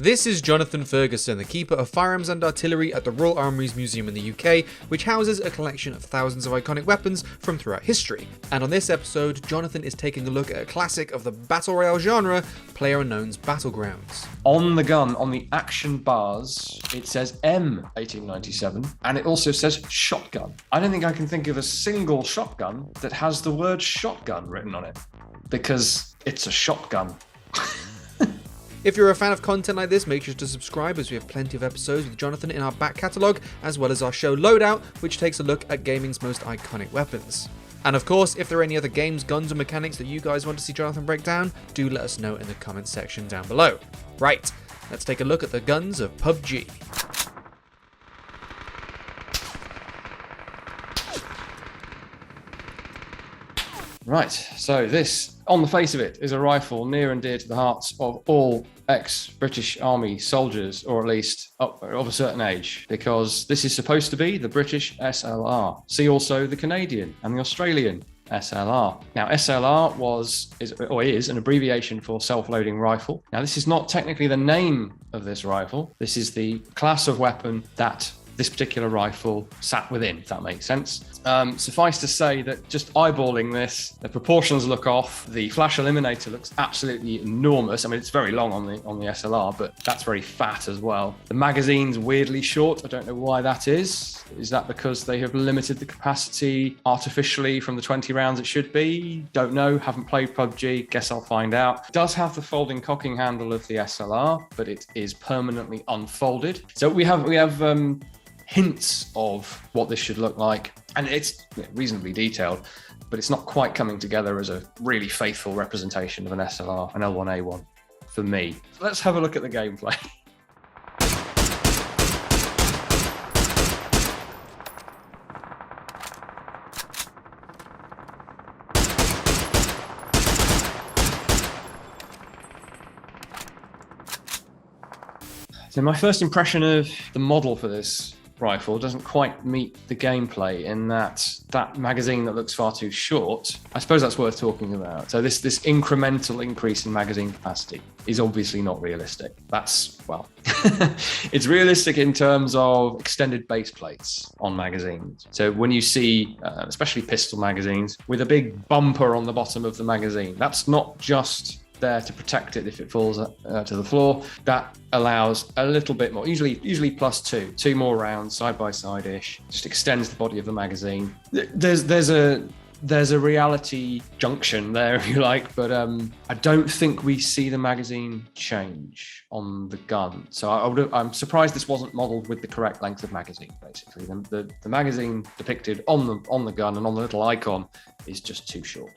This is Jonathan Ferguson, the Keeper of Firearms and Artillery at the Royal Armouries Museum in the UK, which houses a collection of thousands of iconic weapons from throughout history. And on this episode, Jonathan is taking a look at a classic of the Battle Royale genre, PlayerUnknown's Battlegrounds. On the gun, on the action bars, it says M1897, and it also says shotgun. I don't think I can think of a single shotgun that has the word shotgun written on it, because it's a shotgun. If you're a fan of content like this, make sure to subscribe, as we have plenty of episodes with Jonathan in our back catalogue, as well as our show Loadout, which takes a look at gaming's most iconic weapons. And of course, if there are any other games, guns, or mechanics that you guys want to see Jonathan break down, do let us know in the comments section down below. Right, let's take a look at the guns of PUBG. Right, so this, on the face of it, is a rifle near and dear to the hearts of all ex-British Army soldiers, or at least of a certain age, because this is supposed to be the British SLR. See also the Canadian and the Australian SLR. Now, SLR is an abbreviation for self-loading rifle. Now, this is not technically the name of this rifle. This is the class of weapon that this particular rifle sat within, if that makes sense. Suffice to say that just eyeballing this, the proportions look off. The flash eliminator looks absolutely enormous. I mean, it's very long on the SLR, but that's very fat as well. The magazine's weirdly short. I don't know why that is. Is that because they have limited the capacity artificially from the 20 rounds it should be? Don't know. Haven't played PUBG. Guess I'll find out. It does have the folding cocking handle of the SLR, but it is permanently unfolded. So we have hints of what this should look like, and it's reasonably detailed, but it's not quite coming together as a really faithful representation of an SLR, an L1A1 for me. So let's have a look at the gameplay. So my first impression of the model for this rifle doesn't quite meet the gameplay in that magazine that looks far too short. I suppose that's worth talking about. So this incremental increase in magazine capacity is obviously not realistic. That's, well, it's realistic in terms of extended base plates on magazines. So when you see, especially pistol magazines, with a big bumper on the bottom of the magazine, that's not just there to protect it if it falls to the floor. That allows a little bit more, usually plus two more rounds side by side ish, just extends the body of the magazine. There's a reality junction there, if you like, but I don't think we see the magazine change on the gun. So I'm surprised this wasn't modeled with the correct length of magazine. Basically, the magazine depicted on the gun and on the little icon is just too short.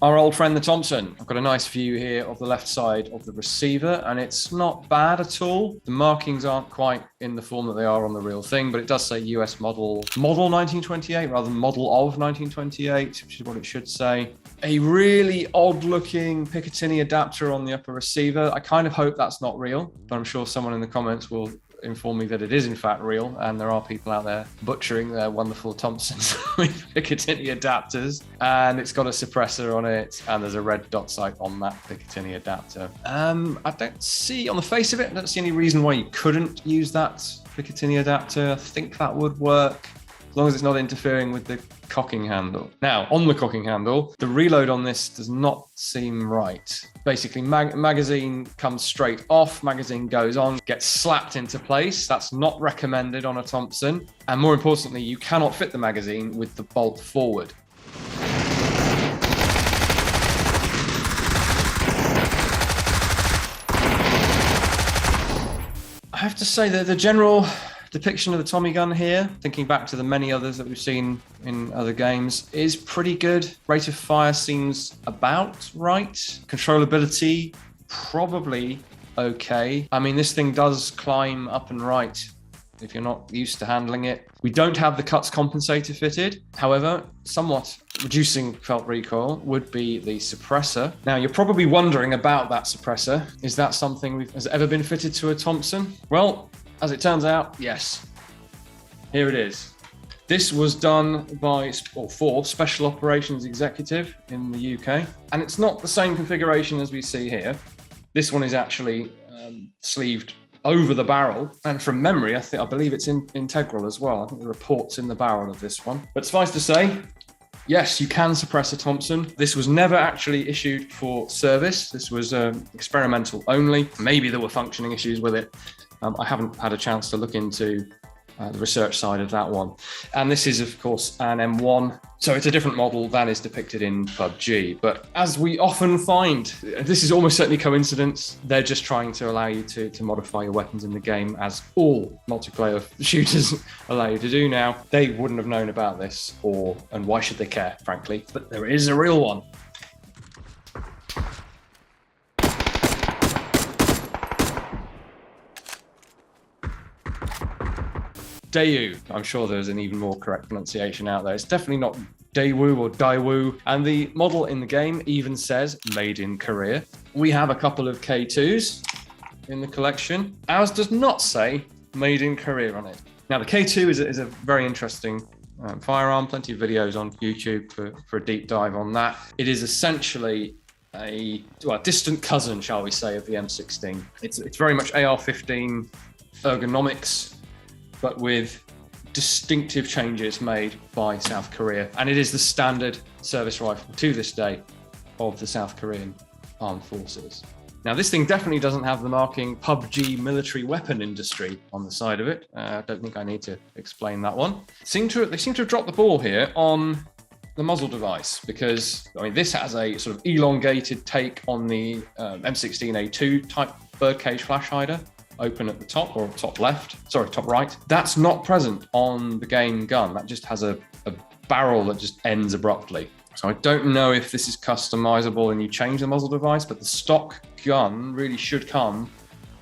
Our old friend, the Thompson. I've got a nice view here of the left side of the receiver, and it's not bad at all. The markings aren't quite in the form that they are on the real thing, but it does say US model 1928 rather than model of 1928, which is what it should say. A really odd looking Picatinny adapter on the upper receiver. I kind of hope that's not real, but I'm sure someone in the comments will inform me that it is in fact real, and there are people out there butchering their wonderful Thompsons with Picatinny adapters. And it's got a suppressor on it, and there's a red dot sight on that Picatinny adapter. I don't see, on the face of it, I don't see any reason why you couldn't use that Picatinny adapter. I think that would work, as long as it's not interfering with the cocking handle. Now, on the cocking handle, the reload on this does not seem right. Basically, magazine comes straight off, magazine goes on, gets slapped into place. That's not recommended on a Thompson. And more importantly, you cannot fit the magazine with the bolt forward. I have to say that the general depiction of the Tommy gun here, thinking back to the many others that we've seen in other games, is pretty good. Rate of fire seems about right. Controllability, probably okay. I mean, this thing does climb up and right if you're not used to handling it. We don't have the cuts compensator fitted. However, somewhat reducing felt recoil would be the suppressor. Now, you're probably wondering about that suppressor. Is that something has ever been fitted to a Thompson? Well, as it turns out, yes. Here it is. This was done by, or for, Special Operations Executive in the UK. And it's not the same configuration as we see here. This one is actually sleeved over the barrel. And from memory, I believe it's integral as well. I think there are ports in the barrel of this one. But suffice to say, yes, you can suppress a Thompson. This was never actually issued for service. This was experimental only. Maybe there were functioning issues with it. I haven't had a chance to look into the research side of that one. And this is, of course, an M1. So it's a different model than is depicted in PUBG. But as we often find, this is almost certainly coincidence. They're just trying to allow you to modify your weapons in the game, as all multiplayer shooters allow you to do now. They wouldn't have known about this, and why should they care, frankly? But there is a real one. Daewoo. I'm sure there's an even more correct pronunciation out there. It's definitely not Daewoo or Daewoo. And the model in the game even says made in Korea. We have a couple of K2s in the collection. Ours does not say made in Korea on it. Now, the K2 is a very interesting firearm. Plenty of videos on YouTube for a deep dive on that. It is essentially a distant cousin, shall we say, of the M16. It's very much AR-15 ergonomics, but with distinctive changes made by South Korea. And it is the standard service rifle to this day of the South Korean Armed Forces. Now, this thing definitely doesn't have the marking PUBG military weapon industry on the side of it. I don't think I need to explain that one. They seem to have dropped the ball here on the muzzle device, because this has a sort of elongated take on the M16A2 type birdcage flash hider, open at the top, or top right. That's not present on the game gun. That just has a barrel that just ends abruptly. So I don't know if this is customizable and you change the muzzle device, but the stock gun really should come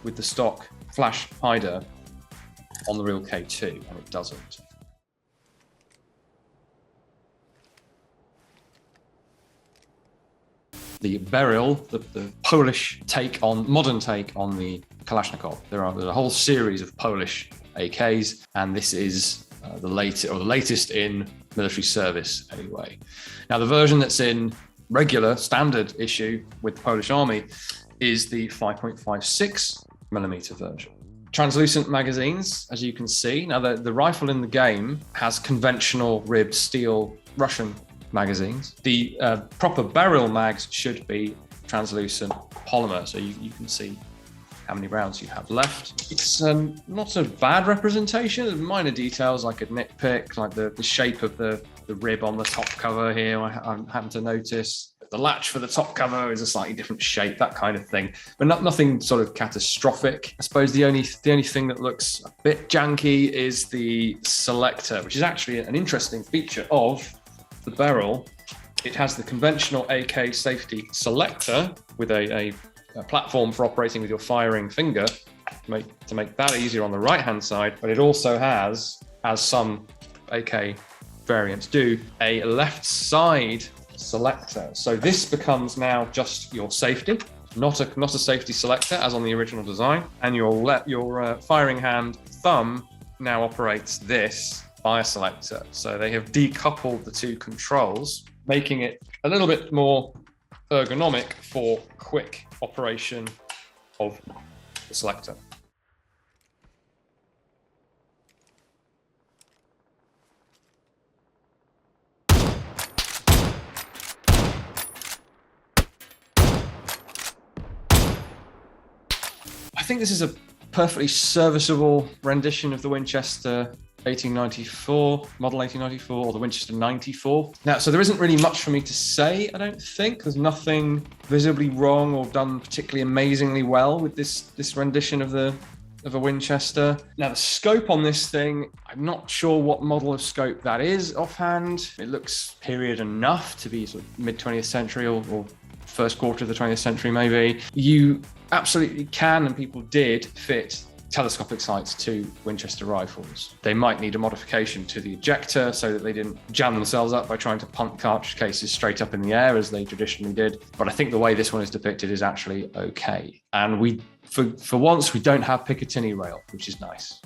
with the stock flash hider on the real K2, and it doesn't. The Beryl, the Polish modern take on the Kalashnikov. There's a whole series of Polish AKs, and this is the latest in military service anyway. Now, the version that's in regular standard issue with the Polish Army is the 5.56mm version. Translucent magazines, as you can see. Now, the rifle in the game has conventional ribbed steel Russian magazines. The proper Beryl mags should be translucent polymer, so you can see how many rounds you have left. It's not a bad representation. There's minor details I could nitpick, like the shape of the rib on the top cover here. I happen to notice the latch for the top cover is a slightly different shape, that kind of thing, but nothing sort of catastrophic. I suppose the only thing that looks a bit janky is the selector, which is actually an interesting feature of the Beryl. It has the conventional AK safety selector with a platform for operating with your firing finger to make that easier on the right hand side, but it also has, as some AK variants do, a left side selector. So this becomes now just your safety, not a safety selector as on the original design, and your firing hand thumb now operates this fire selector. So they have decoupled the two controls, making it a little bit more ergonomic for quick operation of the selector. I think this is a perfectly serviceable rendition of the Winchester 1894, model 1894, or the Winchester 94. Now, so there isn't really much for me to say, I don't think. There's nothing visibly wrong or done particularly amazingly well with this rendition of a Winchester. Now, the scope on this thing, I'm not sure what model of scope that is offhand. It looks period enough to be sort of mid-20th century or first quarter of the 20th century, maybe. You absolutely can, and people did, fit telescopic sights to Winchester rifles. They might need a modification to the ejector so that they didn't jam themselves up by trying to punt cartridge cases straight up in the air as they traditionally did. But I think the way this one is depicted is actually okay. And for once, we don't have Picatinny rail, which is nice.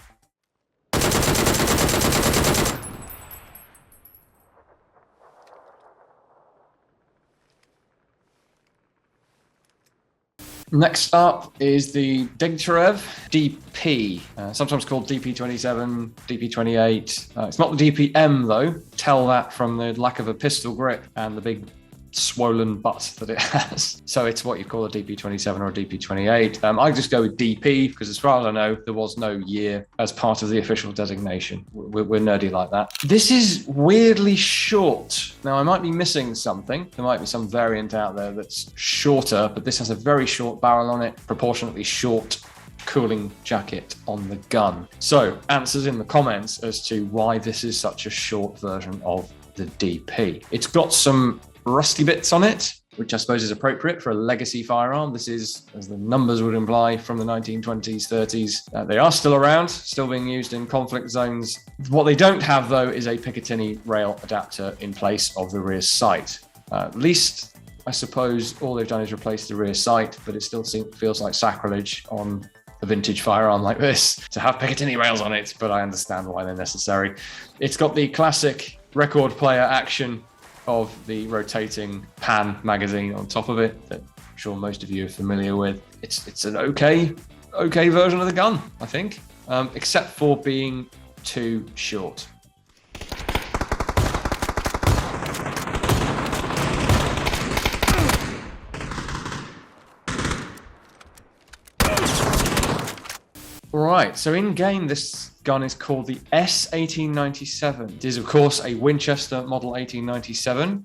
Next up is the Degtyaryov DP, sometimes called DP27, DP28. It's not the DPM though. Tell that from the lack of a pistol grip and the big swollen butt that it has. So it's what you call a DP27 or a DP28. I just go with DP because as far as I know, there was no year as part of the official designation. We're nerdy like that. This is weirdly short. Now I might be missing something. There might be some variant out there that's shorter, but this has a very short barrel on it, proportionately short cooling jacket on the gun. So answers in the comments as to why this is such a short version of the DP. It's got some rusty bits on it, which I suppose is appropriate for a legacy firearm. This is, as the numbers would imply, from the 1920s, 30s. They are still around, still being used in conflict zones. What they don't have, though, is a Picatinny rail adapter in place of the rear sight. At least, I suppose, all they've done is replace the rear sight, but it still feels like sacrilege on a vintage firearm like this to have Picatinny rails on it, but I understand why they're necessary. It's got the classic record player action of the rotating pan magazine on top of it that I'm sure most of you are familiar with. It's an okay version of the gun, I think, except for being too short. Right, so in game, this gun is called the S1897. It is, of course, a Winchester Model 1897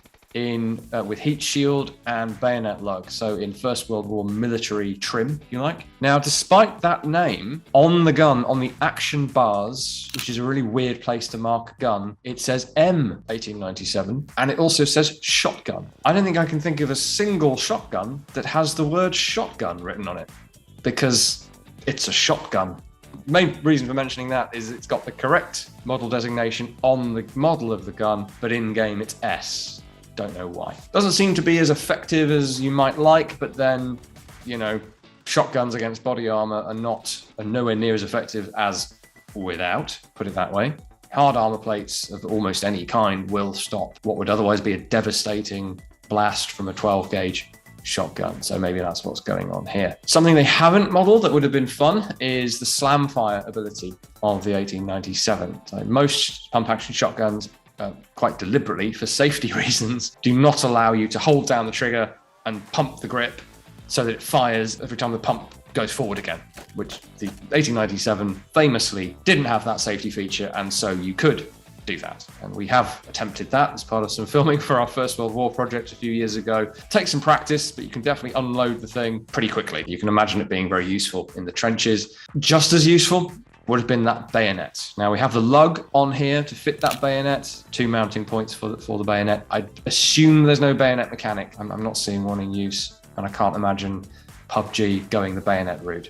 with heat shield and bayonet lug. So in First World War military trim, if you like. Now, despite that name, on the gun, on the action bars, which is a really weird place to mark a gun, it says M1897, and it also says shotgun. I don't think I can think of a single shotgun that has the word shotgun written on it, because it's a shotgun. Main reason for mentioning that is it's got the correct model designation on the model of the gun, but in game it's S. Don't know why. Doesn't seem to be as effective as you might like, but then, you know, shotguns against body armor are nowhere near as effective as without, put it that way. Hard armor plates of almost any kind will stop what would otherwise be a devastating blast from a 12 gauge shotgun. So maybe that's what's going on here. Something they haven't modeled that would have been fun is the slam fire ability of the 1897. So most pump action shotguns, quite deliberately for safety reasons, do not allow you to hold down the trigger and pump the grip so that it fires every time the pump goes forward again, which the 1897 famously didn't have that safety feature, and so you could do that. And we have attempted that as part of some filming for our First World War project a few years ago. Takes some practice, but you can definitely unload the thing pretty quickly. You can imagine it being very useful in the trenches. Just as useful would have been that bayonet. Now we have the lug on here to fit that bayonet, 2 mounting points for the bayonet. I assume there's no bayonet mechanic. I'm not seeing one in use, and I can't imagine PUBG going the bayonet route.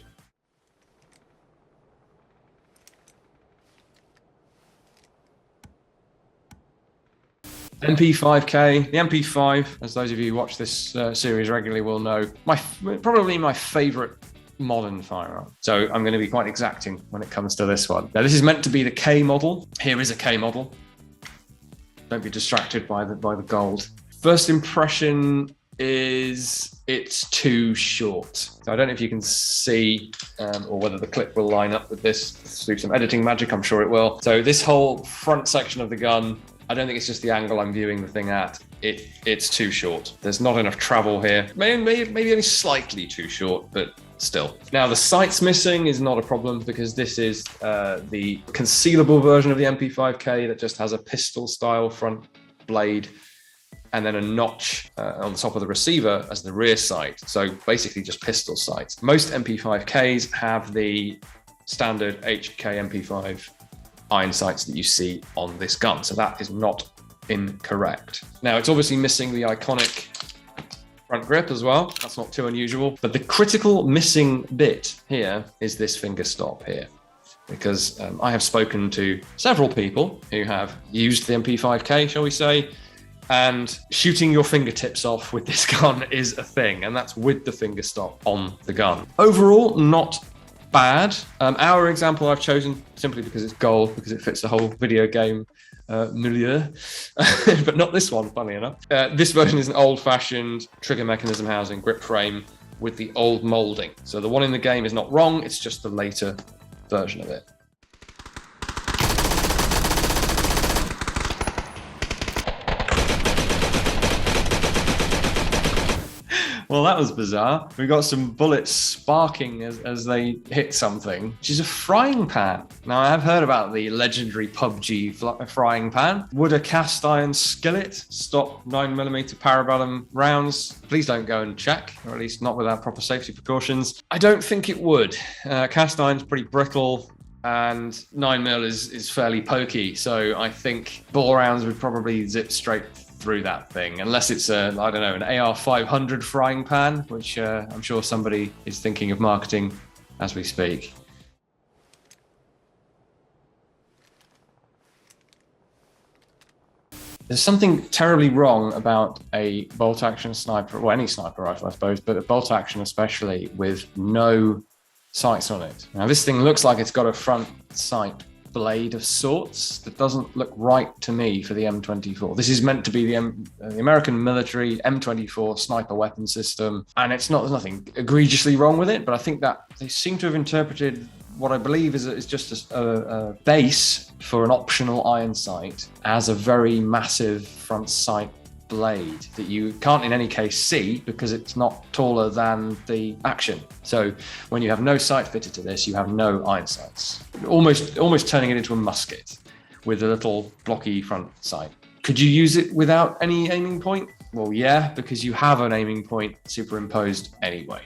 MP5K, the MP5, as those of you who watch this series regularly will know, probably my favorite modern firearm. So I'm going to be quite exacting when it comes to this one. Now this is meant to be the K model. Here is a K model. Don't be distracted by the gold. First impression is it's too short. So I don't know if you can see or whether the clip will line up with this through some editing magic. I'm sure it will. So this whole front section of the gun, I don't think it's just the angle I'm viewing the thing at. It's too short. There's not enough travel here. Maybe only slightly too short, but still. Now the sight's missing is not a problem because this is the concealable version of the MP5K that just has a pistol style front blade and then a notch on the top of the receiver as the rear sight. So basically just pistol sights. Most MP5Ks have the standard HK MP5 iron sights that you see on this gun. So that is not incorrect. Now it's obviously missing the iconic front grip as well. That's not too unusual. But the critical missing bit here is this finger stop here. Because I have spoken to several people who have used the MP5K, shall we say, and shooting your fingertips off with this gun is a thing, and that's with the finger stop on the gun. Overall, not bad. Our example I've chosen simply because it's gold, because it fits the whole video game milieu, but not this one, funny enough. This version is an old-fashioned trigger mechanism housing, grip frame, with the old molding. So the one in the game is not wrong, it's just the later version of it. Well, that was bizarre. We got some bullets sparking as they hit something, which is a frying pan. Now, I have heard about the legendary PUBG frying pan. Would a cast iron skillet stop 9mm parabellum rounds? Please don't go and check, or at least not without proper safety precautions. I don't think it would. Cast iron's pretty brittle, and 9mm is fairly pokey, so I think ball rounds would probably zip straight through that thing, unless it's I don't know, an AR-500 frying pan, which I'm sure somebody is thinking of marketing as we speak. There's something terribly wrong about a bolt-action sniper, well, any sniper rifle, I suppose, but a bolt-action especially, with no sights on it. Now, this thing looks like it's got a front sight blade of sorts that doesn't look right to me for the M24. This is meant to be the American military M24 sniper weapon system, and there's nothing egregiously wrong with it, but I think that they seem to have interpreted what I believe is just a base for an optional iron sight as a very massive front sight blade that you can't in any case see because it's not taller than the action. So when you have no sight fitted to this, you have no iron sights. Almost turning it into a musket with a little blocky front sight. Could you use it without any aiming point? Well, yeah, because you have an aiming point superimposed anyway.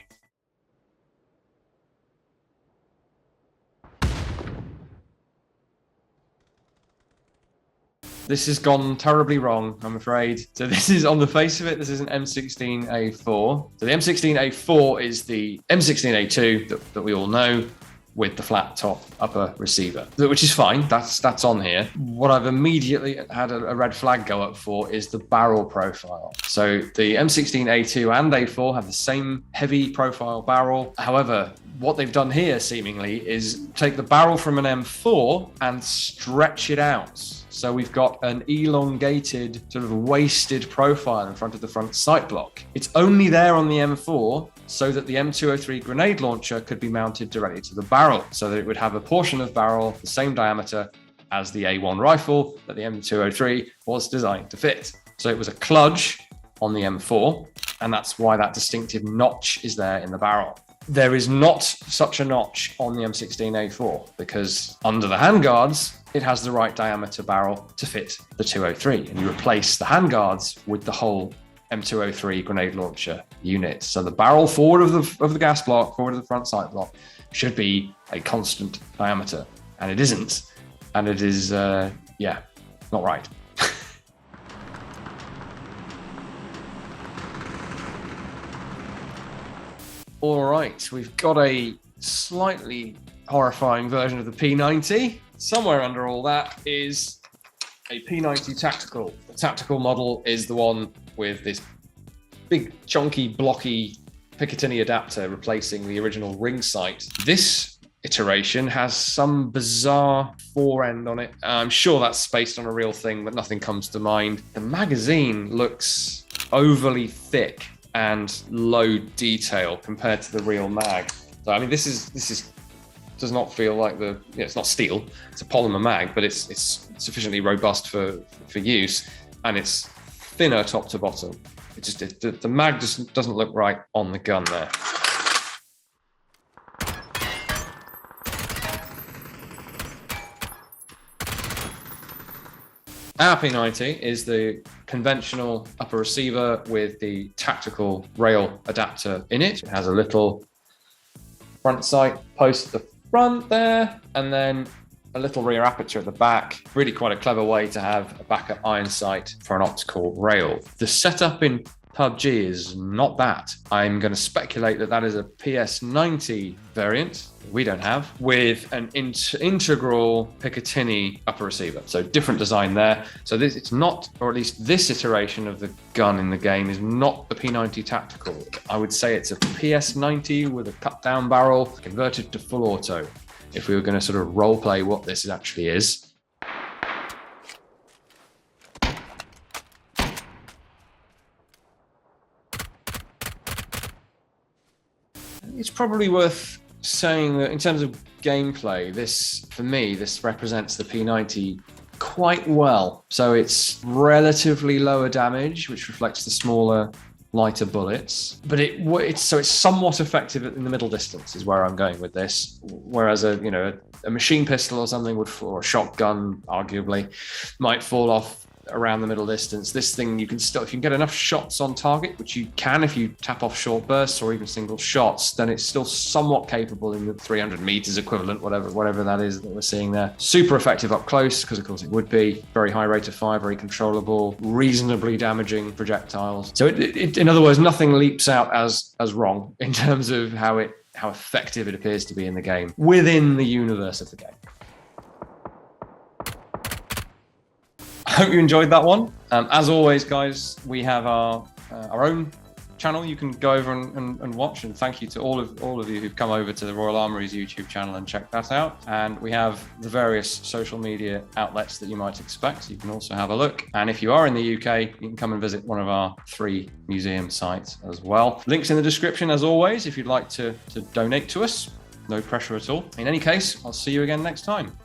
This has gone terribly wrong, I'm afraid. So this is, on the face of it, this is an M16A4. So the M16A4 is the M16A2 that we all know, with the flat top upper receiver, which is fine. That's on here. What I've immediately had a red flag go up for is the barrel profile. So the M16A2 and A4 have the same heavy profile barrel. However, what they've done here seemingly is take the barrel from an M4 and stretch it out. So we've got an elongated, sort of wasted profile in front of the front sight block. It's only there on the M4 so that the M203 grenade launcher could be mounted directly to the barrel, so that it would have a portion of barrel the same diameter as the A1 rifle that the M203 was designed to fit. So it was a kludge on the M4, and that's why that distinctive notch is there in the barrel. There is not such a notch on the M16A4 because under the handguards, it has the right diameter barrel to fit the 203, and you replace the handguards with the whole M203 grenade launcher unit. So the barrel forward of the gas block, forward of the front sight block, should be a constant diameter, and it isn't, and it is, not right. All right, we've got a slightly horrifying version of the P90. Somewhere under all that is a P90 tactical. The tactical model is the one with this big, chunky, blocky Picatinny adapter replacing the original ring sight. This iteration has some bizarre fore end on it. I'm sure that's based on a real thing, but nothing comes to mind. The magazine looks overly thick and low detail compared to the real mag. So I mean, this does not feel like it's not steel, it's a polymer mag, but it's sufficiently robust for use, and it's thinner top to bottom. The mag just doesn't look right on the gun there. Our P90 is the conventional upper receiver with the tactical rail adapter in it. It has a little front sight post at the front there, and then a little rear aperture at the back. Really quite a clever way to have a backup iron sight for an optical rail. The setup in PUBG is not that. I'm going to speculate that is a PS90 variant, we don't have, with an integral Picatinny upper receiver. So different design there. So it's not, or at least this iteration of the gun in the game is not the P90 tactical. I would say it's a PS90 with a cut down barrel converted to full auto, if we were going to sort of role play what this actually is. It's probably worth saying that in terms of gameplay, this, for me, this represents the P90 quite well. So it's relatively lower damage, which reflects the smaller, lighter bullets, but it's somewhat effective in the middle distance is where I'm going with this. Whereas a machine pistol or something or a shotgun arguably might fall off around the middle distance. This thing, you can still, if you can get enough shots on target, which you can if you tap off short bursts or even single shots, then it's still somewhat capable in the 300 meters equivalent, whatever that is that we're seeing there. Super effective up close, because of course it would be. Very high rate of fire, very controllable, reasonably damaging projectiles. So it in other words, nothing leaps out as wrong in terms of how effective it appears to be in the game within the universe of the game. I hope you enjoyed that one. As always, guys, we have our own channel you can go over and watch. And thank you to all of you who've come over to the Royal Armouries YouTube channel and checked that out. And we have the various social media outlets that you might expect. So you can also have a look. And if you are in the UK, you can come and visit one of our 3 museum sites as well. Links in the description, as always, if you'd like to donate to us. No pressure at all. In any case, I'll see you again next time.